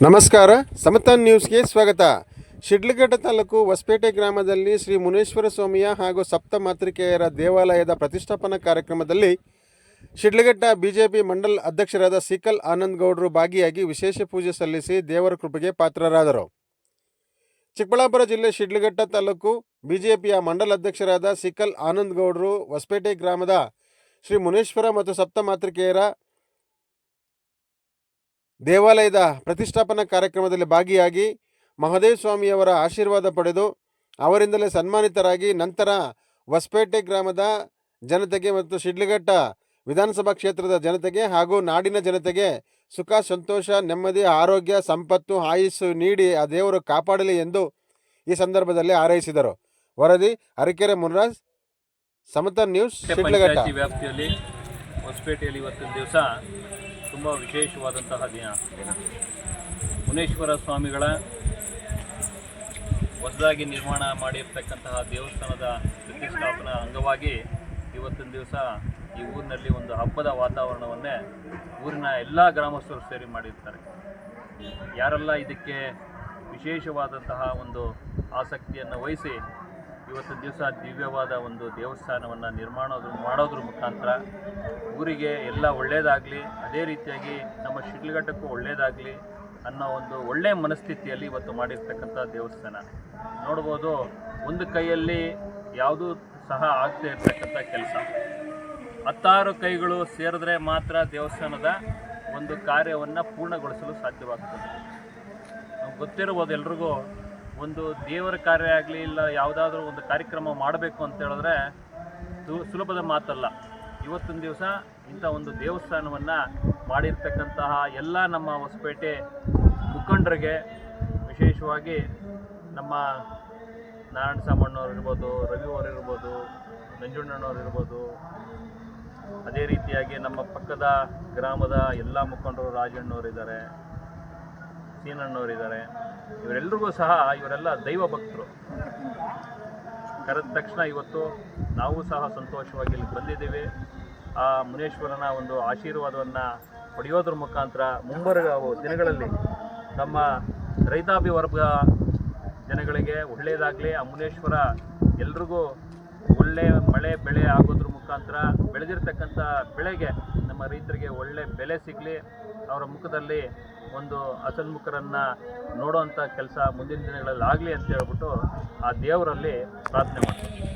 ನಮಸ್ಕಾರ, ಸಮತಾನ್ ನ್ಯೂಸ್ಗೆ ಸ್ವಾಗತ. ಶಿಡ್ಲಘಟ್ಟ ತಾಲೂಕು ಹೊಸಪೇಟೆ ಗ್ರಾಮದಲ್ಲಿ ಶ್ರೀ ಮುನೇಶ್ವರ ಸ್ವಾಮಿಯ ಹಾಗೂ ಸಪ್ತ ಮಾತೃಕೆಯರ ದೇವಾಲಯದ ಪ್ರತಿಷ್ಠಾಪನಾ ಕಾರ್ಯಕ್ರಮದಲ್ಲಿ ಶಿಡ್ಲಘಟ್ಟ ಬಿಜೆಪಿ ಮಂಡಲ ಅಧ್ಯಕ್ಷರಾದ ಸಿಕಲ್ ಆನಂದ್ ಗೌಡರು ಭಾಗಿಯಾಗಿ ವಿಶೇಷ ಪೂಜೆ ಸಲ್ಲಿಸಿ ದೇವರ ಕೃಪೆಗೆ ಪಾತ್ರರಾದರು. ಚಿಕ್ಕಬಳ್ಳಾಪುರ ಜಿಲ್ಲೆ ಶಿಡ್ಲಘಟ್ಟ ತಾಲೂಕು ಬಿಜೆಪಿಯ ಮಂಡಲ ಅಧ್ಯಕ್ಷರಾದ ಸಿಕಲ್ ಆನಂದ್ ಗೌಡರು ಹೊಸಪೇಟೆ ಗ್ರಾಮದ ಶ್ರೀ ಮುನೇಶ್ವರ ಮತ್ತು ಸಪ್ತ ಮಾತೃಕೆಯರ ದೇವಾಲಯದ ಪ್ರತಿಷ್ಠಾಪನಾ ಕಾರ್ಯಕ್ರಮದಲ್ಲಿ ಭಾಗಿಯಾಗಿ ಮಹದೇವ ಸ್ವಾಮಿಯವರ ಆಶೀರ್ವಾದ ಪಡೆದು ಅವರಿಂದಲೇ ಸನ್ಮಾನಿತರಾಗಿ ನಂತರ ಹೊಸಪೇಟೆ ಗ್ರಾಮದ ಜನತೆಗೆ ಮತ್ತು ಶಿಡ್ಲಘಟ್ಟ ವಿಧಾನಸಭಾ ಕ್ಷೇತ್ರದ ಜನತೆಗೆ ಹಾಗೂ ನಾಡಿನ ಜನತೆಗೆ ಸುಖ, ಸಂತೋಷ, ನೆಮ್ಮದಿ, ಆರೋಗ್ಯ, ಸಂಪತ್ತು, ಆಯುಸ್ಸು ನೀಡಿ ಆ ದೇವರು ಕಾಪಾಡಲಿ ಎಂದು ಈ ಸಂದರ್ಭದಲ್ಲಿ ಹಾರೈಸಿದರು. ವರದಿ ಅರಕೆರೆ ಮುನ್ರಾಜ್, ಸಮತಾನ್ ನ್ಯೂಸ್, ಶಿಡ್ಲಘಟ್ಟ. ವ್ಯಾಪ್ತಿಯಲ್ಲಿ ಹೊಸಪೇಟೆಯಲ್ಲಿ ಇವತ್ತಿನ ದಿವಸ ತುಂಬ ವಿಶೇಷವಾದಂತಹ ದಿನ. ಮುನೇಶ್ವರ ಸ್ವಾಮಿಗಳ ಹೊಸದಾಗಿ ನಿರ್ಮಾಣ ಮಾಡಿರ್ತಕ್ಕಂತಹ ದೇವಸ್ಥಾನದ ಪ್ರತಿಷ್ಠಾಪನಾ ಅಂಗವಾಗಿ ಇವತ್ತಿನ ದಿವಸ ಈ ಊರಿನಲ್ಲಿ ಒಂದು ಹಬ್ಬದ ವಾತಾವರಣವನ್ನೇ ಊರಿನ ಎಲ್ಲ ಗ್ರಾಮಸ್ಥರು ಸೇರಿ ಮಾಡಿರ್ತಾರೆ. ಯಾರೆಲ್ಲ ಇದಕ್ಕೆ ವಿಶೇಷವಾದಂತಹ ಒಂದು ಆಸಕ್ತಿಯನ್ನು ವಹಿಸಿ ಇವತ್ತಿನ ದಿವಸ ದಿವ್ಯವಾದ ಒಂದು ದೇವಸ್ಥಾನವನ್ನು ಮಾಡೋದ್ರ ಮುಖಾಂತರ ಊರಿಗೆ ಎಲ್ಲ ಒಳ್ಳೆಯದಾಗಲಿ, ಅದೇ ರೀತಿಯಾಗಿ ನಮ್ಮ ಶಿಡ್ಲಘಟ್ಟಕ್ಕೂ ಒಳ್ಳೆಯದಾಗಲಿ ಅನ್ನೋ ಒಂದು ಒಳ್ಳೆಯ ಮನಸ್ಥಿತಿಯಲ್ಲಿ ಇವತ್ತು ಮಾಡಿರ್ತಕ್ಕಂಥ ದೇವಸ್ಥಾನ ನೋಡ್ಬೋದು. ಒಂದು ಕೈಯಲ್ಲಿ ಯಾವುದೂ ಸಹ ಆಗ್ತಾ ಇರ್ತಕ್ಕಂಥ ಕೆಲಸ, 10 ಕೈಗಳು ಸೇರಿದ್ರೆ ಮಾತ್ರ ದೇವಸ್ಥಾನದ ಒಂದು ಕಾರ್ಯವನ್ನು ಪೂರ್ಣಗೊಳಿಸಲು ಸಾಧ್ಯವಾಗ್ತದೆ. ನಮ್ಗೆ ಗೊತ್ತಿರ್ಬೋದು ಎಲ್ರಿಗೂ, ಒಂದು ದೇವರ ಕಾರ್ಯ ಆಗಲಿ ಇಲ್ಲ ಯಾವುದಾದ್ರೂ ಒಂದು ಕಾರ್ಯಕ್ರಮ ಮಾಡಬೇಕು ಅಂತ ಹೇಳಿದ್ರೆ ಸುಲಭದ ಮಾತಲ್ಲ. ಇವತ್ತಿನ ದಿವಸ ಇಂಥ ಒಂದು ದೇವಸ್ಥಾನವನ್ನು ಮಾಡಿರ್ತಕ್ಕಂತಹ ಎಲ್ಲ ನಮ್ಮ ಹೊಸಪೇಟೆ ಮುಖಂಡರಿಗೆ, ವಿಶೇಷವಾಗಿ ನಮ್ಮ ನಾರಾಯಣ ಸಾಮಣ್ಣವ್ರು ಇರ್ಬೋದು, ರವಿ ಅವರು ಇರ್ಬೋದು, ನಂಜುಣ್ಣನವ್ರು ಇರ್ಬೋದು, ಅದೇ ರೀತಿಯಾಗಿ ನಮ್ಮ ಪಕ್ಕದ ಗ್ರಾಮದ ಎಲ್ಲ ಮುಖಂಡರು, ರಾಜಣ್ಣವರಿದ್ದಾರೆ, ಸೀನಣ್ಣವರಿದ್ದಾರೆ, ಇವರೆಲ್ಲರಿಗೂ ಸಹ ಇವರೆಲ್ಲ ದೈವ ಭಕ್ತರು. ಕರೆದ ತಕ್ಷಣ ಇವತ್ತು ನಾವು ಸಹ ಸಂತೋಷವಾಗಿ ಇಲ್ಲಿ ಬಂದಿದ್ದೀವಿ. ಆ ಮುನೇಶ್ವರನ ಒಂದು ಆಶೀರ್ವಾದವನ್ನು ಪಡೆಯೋದ್ರ ಮುಖಾಂತರ ಮುಂಬರುವ ದಿನಗಳಲ್ಲಿ ನಮ್ಮ ರೈತಾಪಿ ವರ್ಗ ಜನಗಳಿಗೆ ಒಳ್ಳೆಯದಾಗಲಿ, ಆ ಮುನೇಶ್ವರ ಎಲ್ರಿಗೂ ಒಳ್ಳೆ ಮಳೆ ಬೆಳೆ ಆಗೋದ್ರ ಮುಖಾಂತರ ಬೆಳೆದಿರ್ತಕ್ಕಂಥ ಬೆಳೆಗೆ ನಮ್ಮ ರೈತರಿಗೆ ಒಳ್ಳೆ ಬೆಲೆ ಸಿಗಲಿ, ಅವರ ಮುಖದಲ್ಲಿ ಒಂದು ಹಸನ್ಮುಖರನ್ನು ನೋಡೋವಂಥ ಕೆಲಸ ಮುಂದಿನ ದಿನಗಳಲ್ಲಿ ಆಗಲಿ ಅಂತ ಹೇಳ್ಬಿಟ್ಟು ಆ ದೇವರಲ್ಲಿ ಪ್ರಾರ್ಥನೆ ಮಾಡ್ತೀವಿ.